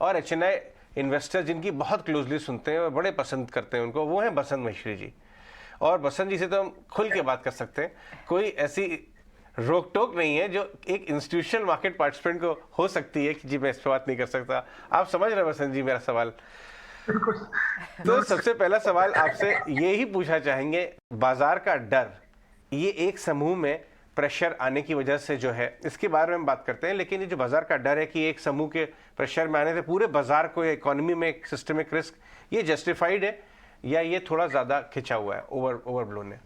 और HNI investor जिनकी बहुत क्लोजली सुनते हैं और बड़े पसंद करते हैं उनको, वो हैं बसंत महेश्वरी जी। और बसंत जी से तो हम खुल के बात कर सकते हैं, कोई ऐसी रोक टोक नहीं है जो एक इंस्टीट्यूशनल मार्केट पार्टिसिपेंट को हो सकती है कि जी मैं इस पर बात नहीं कर सकता। आप समझ रहे हैं बसंत जी मेरा सवाल? तो सबसे पहला सवाल आपसे ये ही पूछना चाहेंगे, बाजार का डर, ये एक समूह में प्रेशर आने की वजह से जो है, इसके बारे में हम बात करते हैं, लेकिन ये जो बाजार का डर है कि एक समूह के प्रेशर में आने से पूरे बाजार को, इकोनॉमी में एक सिस्टमिक रिस्क, ये जस्टिफाइड है या ये थोड़ा ज्यादा खिंचा हुआ है, ओवरब्लोन है?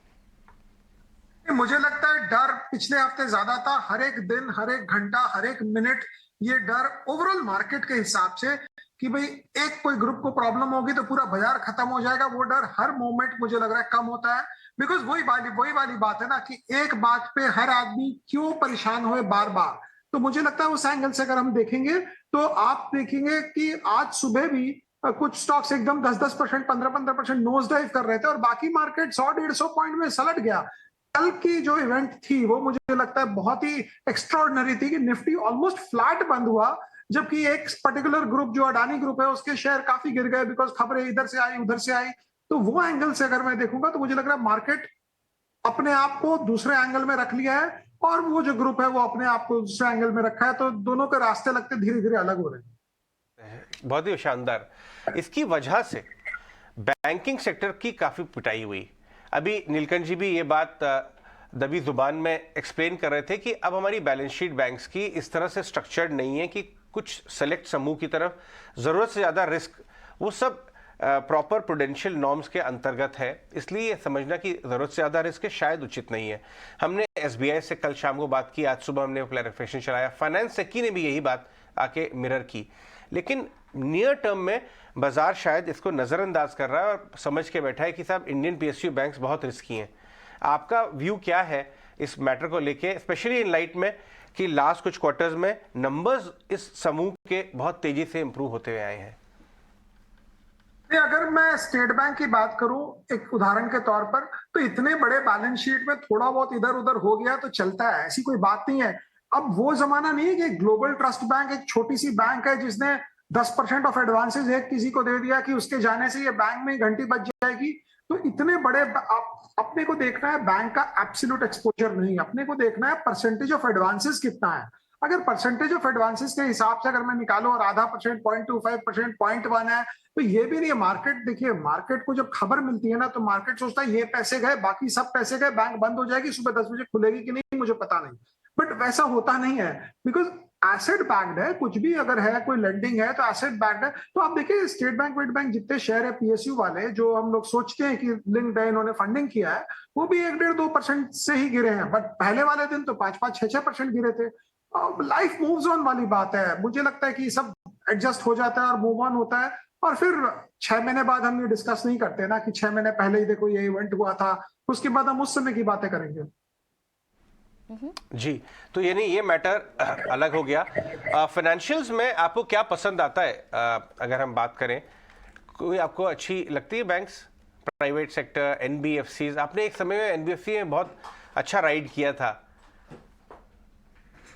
मुझे लगता है डर पिछले हफ्ते ज्यादा था। हर एक दिन, हर एक घंटा, हर एक मिनट ये डर ओवरऑल मार्केट के हिसाब से कि भाई एक कोई ग्रुप को प्रॉब्लम होगी तो पूरा बाजार खत्म हो जाएगा, वो डर हर मोमेंट मुझे लग रहा है कम होता है। बिकॉज वही वाली बात है ना कि एक बात पे हर आदमी क्यों परेशान हुए बार बार। तो मुझे लगता है उस एंगल से अगर हम देखेंगे तो आप देखेंगे कि आज सुबह भी कुछ स्टॉक्स एकदम 10-10%, 15-15% नोज डाइव कर रहे थे और बाकी मार्केट 100-150 पॉइंट में सलट गया। कल की जो इवेंट थी वो मुझे लगता है बहुत ही एक्स्ट्रॉर्डिनरी थी कि निफ्टी ऑलमोस्ट फ्लैट बंद हुआ, जबकि एक पर्टिकुलर ग्रुप जो अडानी ग्रुप है उसके शेयर काफी गिर गए बिकॉज खबरें इधर से आई उधर से आई। तो वो एंगल से अगर मैं देखूंगा तो मुझे लग रहा है मार्केट अपने आप को दूसरे एंगल में रख लिया है और वो जो ग्रुप है वो अपने आप को दूसरे एंगल में रखा है। तो दोनों के रास्ते लगते धीरे धीरे अलग हो रहे हैं। बहुत ही शानदार। इसकी वजह से बैंकिंग सेक्टर की काफी पिटाई हुई। अभी नीलकंठ जी भी ये बात दबी जुबान में एक्सप्लेन कर रहे थे कि अब हमारी बैलेंस शीट बैंक्स की इस तरह से स्ट्रक्चर्ड नहीं है कि कुछ सेलेक्ट समूह की तरफ जरूरत से ज्यादा रिस्क, वो सब प्रॉपर प्रूडेंशियल नॉर्म्स के अंतर्गत है, इसलिए ये समझना कि जरूरत से ज्यादा रिस्क है शायद उचित नहीं है। हमने एसबीआई से कल शाम को बात की, आज सुबह हमने क्लैरिफिकेशन चलाया, फाइनेंस सेक्की ने भी यही बात आके मिरर की। लेकिन नियर टर्म में बाजार शायद इसको नजरअंदाज कर रहा है और समझ के बैठा है कि साहब इंडियन पीएसयू बैंक्स बहुत रिस्की हैं। आपका व्यू क्या है इस मैटर को लेके, स्पेशली इन लाइट में कि लास्ट कुछ क्वार्टर्स में नंबर्स इस समूह के बहुत तेजी से इंप्रूव होते हुए आए हैं? अगर मैं स्टेट बैंक की बात करूं एक उदाहरण के तौर पर, तो इतने बड़े बैलेंस शीट में थोड़ा बहुत इधर उधर हो गया तो चलता है, ऐसी कोई बात नहीं है। अब वो जमाना नहीं है कि ग्लोबल ट्रस्ट बैंक एक छोटी सी बैंक है जिसने 10% ऑफ एडवांसेस एक किसी को दे दिया कि उसके जाने से ये बैंक में घंटी बज जाएगी। तो इतने बड़े अपने को देखना है बैंक का एब्सोल्यूट एक्सपोजर नहीं, अपने को देखना है परसेंटेज ऑफ एडवांसेस कितना है। अगर परसेंटेज ऑफ एडवांसेस के हिसाब से अगर मैं निकालूं और आधा परसेंट, 0.25%, 0.1 है, तो ये भी नहीं है। मार्केट देखिए, मार्केट को जब खबर मिलती है ना तो मार्केट सोचता है ये पैसे गए, बाकी सब पैसे गए, बैंक बंद हो जाएगी, सुबह 10 बजे खुलेगी कि नहीं मुझे पता नहीं। बट वैसा होता नहीं है बिकॉज एसेट बैक्ड है। कुछ भी अगर है, कोई लेंडिंग है तो एसेट बैक्ड है। तो आप देखिए स्टेट बैंक, वेट बैंक जितने शेयर है पीएसयू वाले जो हम लोग सोचते हैं कि लिंक्ड है, इन्होंने फंडिंग किया है, वो भी 1-1.5-2% से ही गिरे हैं। बट पहले वाले दिन तो 5-5, 6-6% गिरे थे। लाइफ मूव्स ऑन वाली बात है। मुझे लगता है कि सब एडजस्ट हो जाता है और मूव ऑन होता है। और फिर 6 महीने बाद हम ये डिस्कस नहीं करते ना कि 6 महीने पहले ही देखो ये इवेंट हुआ था, उसके बाद हम उस समय की बातें करेंगे। जी, तो यानी ये मैटर अलग हो गया। फाइनेंशियल्स में आपको क्या पसंद आता है? अगर हम बात करें, कोई आपको अच्छी लगती है बैंक्स, प्राइवेट सेक्टर, एनबीएफसीज? आपने एक समय में एनबीएफसी में बहुत अच्छा राइड किया था।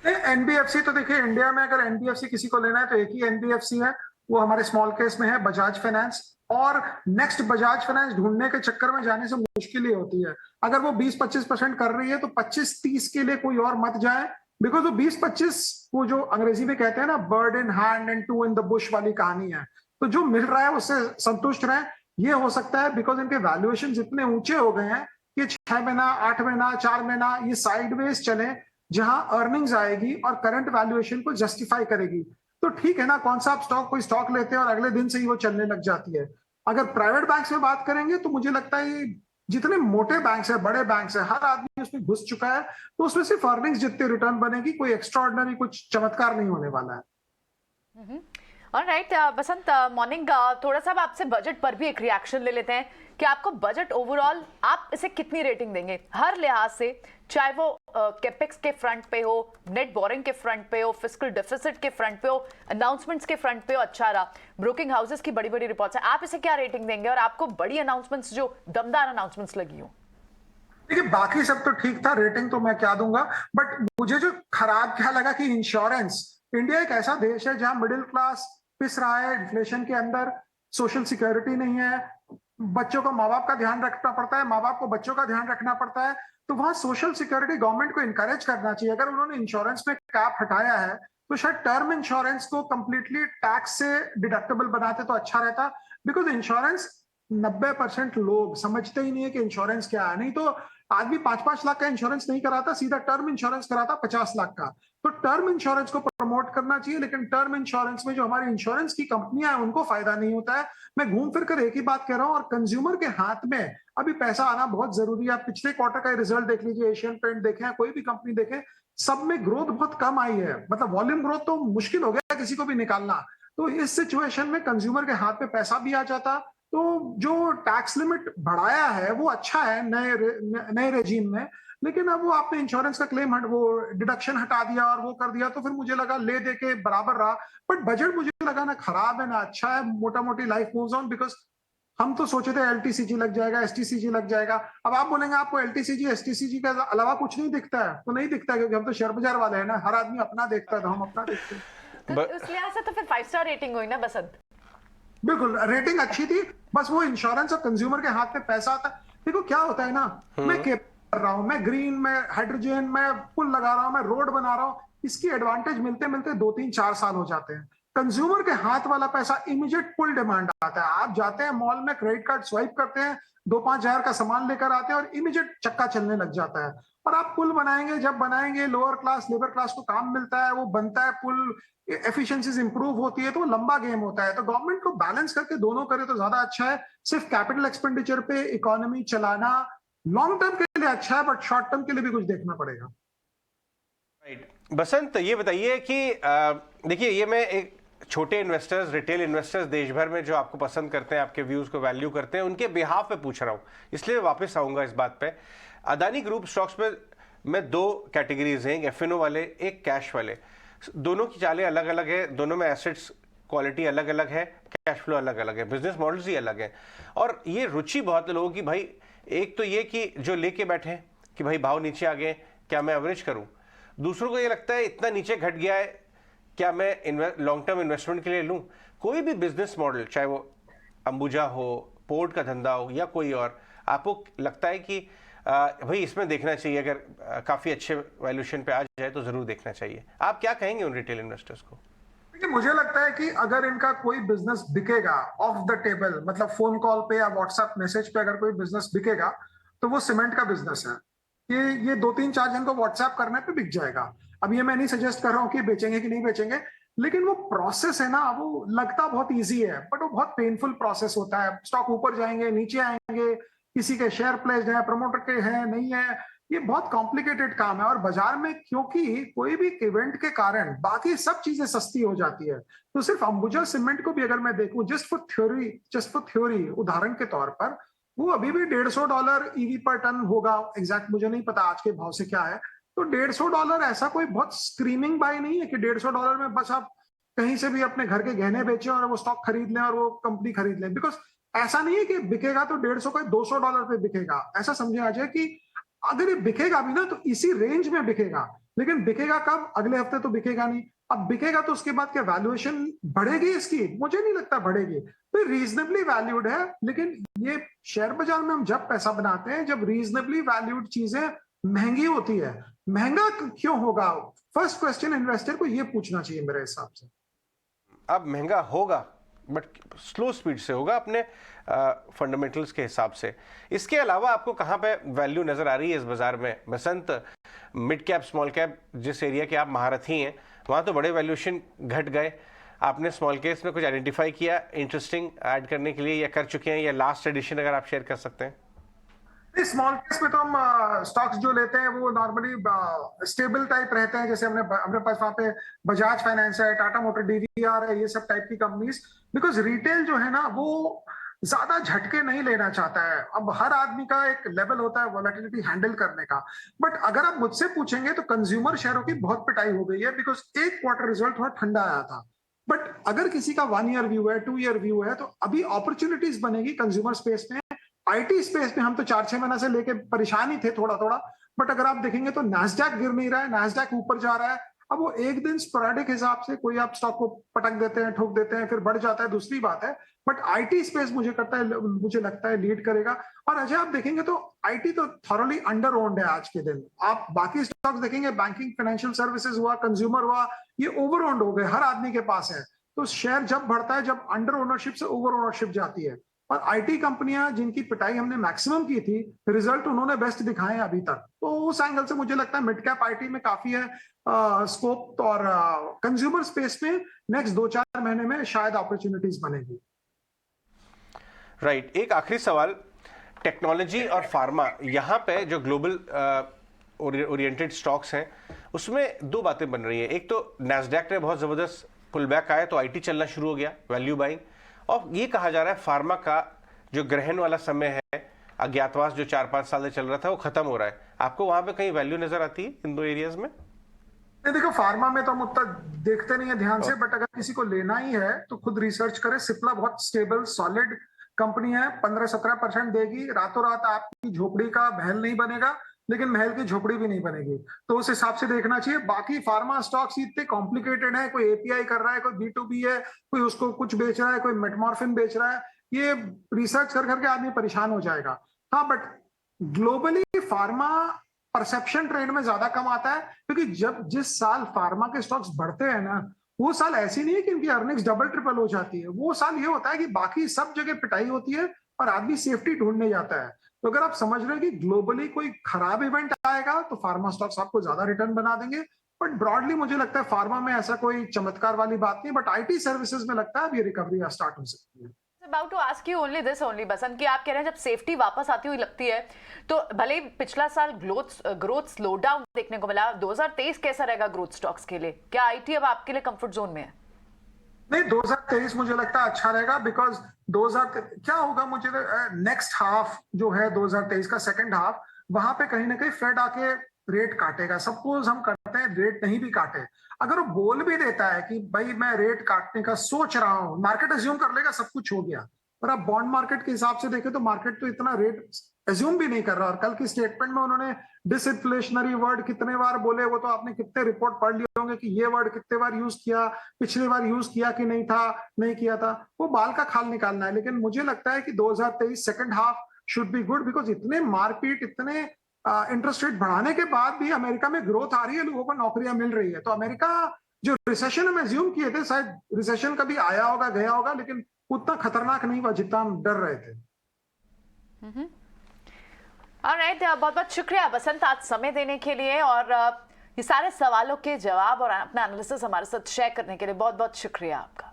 एनबीएफसी तो देखिए, इंडिया में अगर एनबीएफसी किसी को लेना है तो एक ही एनबीएफसी है, वो हमारे स्मॉल केस में है बजाज फाइनेंस। और नेक्स्ट बजाज फाइनेंस ढूंढने के चक्कर में जाने से मुश्किल ही होती है। अगर वो 20-25% कर रही है तो 25-30 के लिए कोई और मत जाए। बिकॉज वो 20-25, वो जो अंग्रेजी में कहते हैं ना, bird in hand and two in the bush वाली कहानी है। तो जो मिल रहा है उससे संतुष्ट रहे। ये हो सकता है बिकॉज इनके वैल्यूएशन इतने ऊंचे हो गए हैं कि 6 महीना, 8 महीना, 4 महीना ये साइडवेज चले, जहां अर्निंग्स आएगी और करंट वैल्यूएशन को जस्टिफाई करेगी। तो ठीक है ना, कौन सा आप स्टॉक, कोई स्टॉक लेते हैं और अगले दिन से ही वो चलने लग जाती है। अगर प्राइवेट बैंक्स में बात करेंगे तो मुझे लगता है जितने मोटे बैंक्स है, बड़े बैंक्स है, हर आदमी उसमें घुस चुका है। तो उसमें सिर्फ अर्निंग्स जितने रिटर्न बनेगी, कोई एक्स्ट्राऑर्डिनरी कुछ चमत्कार नहीं होने वाला है। ऑलराइट बसंत, मॉर्निंग। थोड़ा सा आपसे बजट पर भी एक रिएक्शन ले लेते हैं कि आपको बजट ओवरऑल आप इसे कितनी रेटिंग देंगे हर लिहाज से, चाहे वो कैपेक्स के फ्रंट पे हो, नेट बोरिंग के फ्रंट पे हो, फिस्कल डेफिसिट के फ्रंट पे हो, अनाउंसमेंट्स के फ्रंट पे हो। अच्छा रहा, ब्रोकिंग हाउसेस की बड़ी बड़ी रिपोर्ट्स हैं, आप इसे क्या रेटिंग देंगे? और आपको बड़ी अनाउंसमेंट्स, जो दमदार अनाउंसमेंट्स लगी हो? देखिए, बाकी सब तो ठीक था, रेटिंग तो मैं क्या दूंगा। बट मुझे जो खराब क्या लगा कि इंश्योरेंस, इंडिया एक ऐसा देश है जहां मिडिल क्लास पिस रहा है इन्फ्लेशन के अंदर, सोशल सिक्योरिटी नहीं है, बच्चों को माँ बाप का ध्यान रखना पड़ता है, माँ बाप को बच्चों का ध्यान रखना पड़ता है, तो वहां सोशल सिक्योरिटी गवर्नमेंट को इनकरेज करना चाहिए। अगर उन्होंने इंश्योरेंस में कैप हटाया है तो शायद टर्म इंश्योरेंस को कंप्लीटली टैक्स से डिडक्टेबल बनाते तो अच्छा रहता, बिकॉज इंश्योरेंस 90% लोग समझते ही नहीं है कि इंश्योरेंस क्या है। नहीं तो आदमी 5-5 लाख का इंश्योरेंस नहीं कराता, सीधा टर्म इंश्योरेंस कराता 50 लाख का। तो टर्म इंश्योरेंस को प्रमोट करना चाहिए, लेकिन टर्म इंश्योरेंस में जो हमारी इंश्योरेंस की कंपनियां हैं उनको फायदा नहीं होता है। मैं घूम फिर कर एक ही बात कह रहा हूं, और कंज्यूमर के हाथ में अभी पैसा आना बहुत जरूरी है। आप पिछले क्वार्टर का रिजल्ट देख लीजिए, एशियन पेंट देखें, कोई भी कंपनी देखें, सब में ग्रोथ बहुत कम आई है। मतलब वॉल्यूम ग्रोथ तो मुश्किल हो गया किसी को भी निकालना। तो इस सिचुएशन में कंज्यूमर के हाथ में पैसा भी आ जाता। तो जो टैक्स लिमिट बढ़ाया है वो अच्छा है नए रेजीम में, लेकिन अब वो आपने इंश्योरेंस का क्लेम वो डिडक्शन हटा दिया और वो कर दिया, तो फिर मुझे लगा ले दे के बराबर रहा। बट बजट मुझे लगा ना खराब है ना अच्छा है, मोटा मोटी लाइफ मूव्स ऑन। बिकॉज हम तो सोचे थे एलटीसीजी लग जाएगा, एसटीसीजी लग जाएगा। अब आप बोलेंगे आपको एलटीसीजी एसटीसीजी के अलावा कुछ नहीं दिखता है, तो नहीं दिखता है, क्योंकि हम तो शेयर बाजार वाले हैं ना, हर आदमी अपना देखता है, तो हम अपना देखते हैं। तो उस लिहाज से तो फिर 5 स्टार रेटिंग हुई ना बसंत? बिल्कुल रेटिंग अच्छी थी, बस वो इंश्योरेंस और कंज्यूमर के हाथ में पैसा आता। देखो क्या होता है ना, मैं कर रहा हूं, मैं ग्रीन में हाइड्रोजन में पुल लगा रहा हूं, मैं रोड बना रहा हूं, इसकी एडवांटेज मिलते मिलते 2-3-4 साल हो जाते हैं। कंज्यूमर के हाथ वाला पैसा इमीडिएट पुल डिमांड आता है। आप जाते हैं मॉल में, क्रेडिट कार्ड स्वाइप करते हैं, 2-5 हजार का सामान लेकर आते हैं और इमीडिएट चक्का चलने लग जाता है। और आप पुल बनाएंगे, जब बनाएंगे लोअर क्लास लेबर क्लास को काम मिलता है, वो बनता है पुल, एफिशिएंसीज इंप्रूव होती है, तो वो लंबा गेम होता है। तो गवर्नमेंट को बैलेंस करके दोनों करे तो ज्यादा अच्छा है। सिर्फ कैपिटल एक्सपेंडिचर पे इकोनॉमी चलाना लॉन्ग टर्म के लिए अच्छा है, बट शॉर्ट टर्म के लिए भी कुछ देखना पड़ेगा। राइट बसंत, ये बताइए कि देखिए, ये मैं एक छोटे इन्वेस्टर्स, रिटेल इन्वेस्टर्स देश भर में जो आपको पसंद करते हैं, आपके व्यूज को वैल्यू करते हैं, उनके बिहाफ पे पूछ रहा हूं, इसलिए वापस आऊंगा इस बात पे। अदानी ग्रुप स्टॉक्स में 2 कैटेगरीज हैं, एक एफएनओ वाले, एक कैश वाले। दोनों की चालें अलग अलग है, दोनों में एसेट्स क्वालिटी अलग अलग है, कैश फ्लो अलग अलग है, बिजनेस मॉडल्स ही अलग है। और ये रुचि बहुत लोगों की, भाई एक तो ये कि जो लेके बैठे हैं कि भाई भाव नीचे आ गए, क्या मैं एवरेज करूं। दूसरों को ये लगता है इतना नीचे घट गया है, क्या मैं लॉन्ग टर्म इन्वेस्टमेंट के लिए लूं। कोई भी बिजनेस मॉडल, चाहे वो अंबुजा हो, पोर्ट का धंधा हो या कोई और, आपको लगता है कि भाई इसमें देखना चाहिए, अगर काफी अच्छे वैल्यूएशन पे आ जाए तो जरूर देखना चाहिए। आप क्या कहेंगे उन रिटेल इन्वेस्टर्स को? देखिए, मुझे लगता है कि अगर इनका कोई बिजनेस बिकेगा ऑफ द टेबल, मतलब फोन कॉल पे या व्हाट्सएप मैसेज पे अगर कोई बिजनेस बिकेगा, तो वो सीमेंट का बिजनेस है। ये 2-3-4 जन को व्हाट्सएप करने पे बिक जाएगा। अब ये मैं नहीं सजेस्ट कर रहा हूँ कि बेचेंगे कि नहीं बेचेंगे, लेकिन वो प्रोसेस है ना, वो लगता बहुत इजी है, बट वो बहुत पेनफुल प्रोसेस होता है। स्टॉक ऊपर जाएंगे, नीचे आएंगे, किसी के शेयर प्लेस्ड है, प्रमोटर के हैं, नहीं है, ये बहुत कॉम्प्लिकेटेड काम है। और बाजार में क्योंकि कोई भी इवेंट के कारण बाकी सब चीजें सस्ती हो जाती है, तो सिर्फ अंबुजा सीमेंट को भी अगर मैं देखूं, जस्ट फॉर थ्योरी, उदाहरण के तौर पर, वो अभी भी $150 ईवी पर टन होगा। एग्जैक्ट मुझे नहीं पता आज के भाव से क्या है। तो $150 ऐसा कोई बहुत स्क्रीमिंग बाय नहीं है कि $150 में बस आप कहीं से भी अपने घर के गहने बेचें और वो स्टॉक खरीद लें और वो कंपनी खरीद लें। बिकॉज ऐसा नहीं है कि बिकेगा तो 150 का $200 पे बिकेगा। ऐसा समझे आ जाए कि अगर ये बिकेगा भी ना तो इसी रेंज में बिकेगा, लेकिन बिकेगा कब? अगले हफ्ते तो बिकेगा नहीं। अब बिकेगा तो उसके बाद क्या वैल्यूएशन बढ़ेगी इसकी? मुझे नहीं लगता बढ़ेगी। तो रीजनेबली वैल्यूड है, लेकिन ये शेयर बाजार में हम जब पैसा बनाते हैं, जब रीजनेबली वैल्यूड चीजें महंगी होती है। महंगा क्यों होगा? फर्स्ट क्वेश्चन इन्वेस्टर को ये पूछना चाहिए मेरे हिसाब से। अब महंगा होगा, बट स्लो स्पीड से होगा, अपने फंडामेंटल्स के हिसाब से। इसके अलावा आपको कहाँ पे वैल्यू नजर आ रही है इस बाजार में बसंत? मिड कैप, स्मॉल कैप, जिस एरिया के आप महारथी हैं, वहाँ तो बड़े वैल्यूएशन घट गए। आपने स्मॉल केस में कुछ आइडेंटिफाई किया इंटरेस्टिंग ऐड करने के लिए, या कर चुके हैं, या लास्ट एडिशन अगर आप शेयर कर सकते हैं? स्मॉल केस में तो हम स्टॉक्स जो लेते हैं वो नॉर्मली स्टेबल टाइप रहते हैं। जैसे हमने पास वहां पे बजाज फाइनेंस है, टाटा मोटर, डीवीआर है, ये सब टाइप की कंपनीज। बिकॉज रिटेल जो है ना वो ज्यादा झटके नहीं लेना चाहता है। अब हर आदमी का एक लेवल होता है वोलेटिलिटी हैंडल करने का। बट अगर आप मुझसे पूछेंगे तो कंज्यूमर शेयरों की बहुत पिटाई हो गई है, बिकॉज एक क्वार्टर रिजल्ट थोड़ा ठंडा आया था। बट अगर किसी का 1 ईयर व्यू है, 2 ईयर व्यू है, तो अभी अपॉर्चुनिटीज बनेगी कंज्यूमर स्पेस में। आईटी स्पेस में हम तो 4-6 महीने से लेके परेशान ही थे थोड़ा थोड़ा। बट अगर आप देखेंगे तो नैस्डैक गिर नहीं रहा है, नैस्डैक ऊपर जा रहा है। अब वो एक दिन स्पोरेडिक हिसाब से कोई आप स्टॉक को पटक देते हैं, ठोक देते हैं, फिर बढ़ जाता है, दूसरी बात है। बट आईटी स्पेस मुझे लगता है लीड करेगा। और अजय आप देखेंगे तो आईटी तो थॉरली अंडर ओन्ड है आज के दिन। आप बाकी स्टॉक्स देखेंगे, बैंकिंग, फाइनेंशियल सर्विसेज हुआ, कंज्यूमर हुआ, ये ओवर ओन्ड हो गए, हर आदमी के पास है। तो शेयर जब बढ़ता है, जब अंडर ओनरशिप से ओवर ओनरशिप जाती है। और आईटी कंपनियां जिनकी पिटाई हमने मैक्सिमम की थी, रिजल्ट उन्होंने बेस्ट दिखाए हैं अभी तक। तो उस एंगल से मुझे लगता है मिड कैप आईटी में काफी है स्कोप। और कंज्यूमर स्पेस में नेक्स्ट 2-4 महीने में शायद अपॉर्चुनिटीज बनेगी। राइट, एक आखिरी सवाल, टेक्नोलॉजी और फार्मा, यहाँ पे जो ग्लोबल ओरिएंटेड स्टॉक्स हैं उसमें दो बातें बन रही हैं। एक तो नैस्डैक ने बहुत जबरदस्त पुल बैक आया तो आईटी चलना शुरू हो गया, वैल्यू बाइंग। और ये कहा जा रहा है फार्मा का जो ग्रहण वाला समय है, अज्ञातवास जो 4-5 साल से चल रहा था, वो खत्म हो रहा है। आपको वहां पे कहीं वैल्यू नजर आती है इन दो एरियाज में? नहीं, देखो फार्मा में तो हम उतना देखते नहीं है ध्यान से, बट अगर किसी को लेना ही है तो खुद रिसर्च करे। सिप्ला बहुत स्टेबल सॉलिड कंपनी है, 15-17% देगी। रातों रात आपकी झोपड़ी का महल नहीं बनेगा, लेकिन महल की झोपड़ी भी नहीं बनेगी। तो उस हिसाब से देखना चाहिए। बाकी फार्मा स्टॉक्स इतने कॉम्प्लिकेटेड है, कोई एपीआई कर रहा है, कोई B2B है, कोई उसको कुछ बेच रहा है, कोई मेटमॉर्फिन बेच रहा है, ये रिसर्च कर करके आदमी परेशान हो जाएगा। हाँ, but globally pharma perception trade में ज्यादा कम आता है, क्योंकि जिस साल फार्मा के स्टॉक्स बढ़ते हैं ना, वो साल ऐसी नहीं है कि इनकी अर्निंग्स डबल ट्रिपल हो जाती है। वो साल ये होता है कि बाकी सब जगह पिटाई होती है और आदमी सेफ्टी ढूंढने जाता है। तो अगर आप समझ रहे हैं कि ग्लोबली कोई खराब इवेंट आएगा तो फार्मा स्टॉक्स आपको ज्यादा रिटर्न बना देंगे। बट ब्रॉडली मुझे लगता है फार्मा में ऐसा कोई चमत्कार वाली बात नहीं। बट आईटी सर्विसेज में लगता है अब ये रिकवरी स्टार्ट हो सकती है। About to ask you only this only बसंत, कि आप कह रहे हैं जब सेफ्टी वापस आती हुई लगती है तो भले ही पिछला साल ग्रोथ स्लो डाउन देखने को मिला, 2023 कैसा रहेगा ग्रोथ स्टॉक्स के लिए? क्या आईटी अब आपके लिए कंफर्ट जोन में है? नहीं, 2023 मुझे लगता है अच्छा रहेगा। बिकॉज 2000 क्या होगा, मुझे नेक्स्ट हाफ जो है 2023 का सेकंड हाफ, वहां पे कहीं ना कहीं फेड आके रेट काटेगा। सपोज हम करते हैं रेट नहीं भी काटे, अगर वो बोल भी देता है कि भाई मैं रेट काटने का सोच रहा हूं, मार्केट अज्यूम कर लेगा सब कुछ हो गया। पर आप बॉन्ड मार्केट के हिसाब से देखें तो मार्केट तो इतना रेट अज्यूम भी नहीं कर रहा। और कल की स्टेटमेंट में उन्होंने डिसइन्फ्लेशनरी वर्ड कितने बार बोले, वो तो आपने कितने रिपोर्ट पढ़ लिए होंगे कि ये वर्ड कितने बार यूज किया, पिछली बार यूज किया कि नहीं था, नहीं किया था। वो बाल का खाल निकालना है। लेकिन मुझे लगता है कि 2023 second half should be good, because इतने मारपीट, इतने इंटरेस्ट रेट बढ़ाने के बाद भी अमेरिका में ग्रोथ आ रही है, लोगों को नौकरियां मिल रही है। तो अमेरिका जो रिसेशन हम एज्यूम किए थे, शायद रिसेशन कभी आया होगा, गया होगा, लेकिन उतना खतरनाक नहीं हुआ जितना हम डर रहे थे। ऑलराइट, बहुत बहुत शुक्रिया बसंत आज समय देने के लिए और ये सारे सवालों के जवाब और अपना एनालिसिस हमारे साथ शेयर करने के लिए बहुत बहुत शुक्रिया आपका।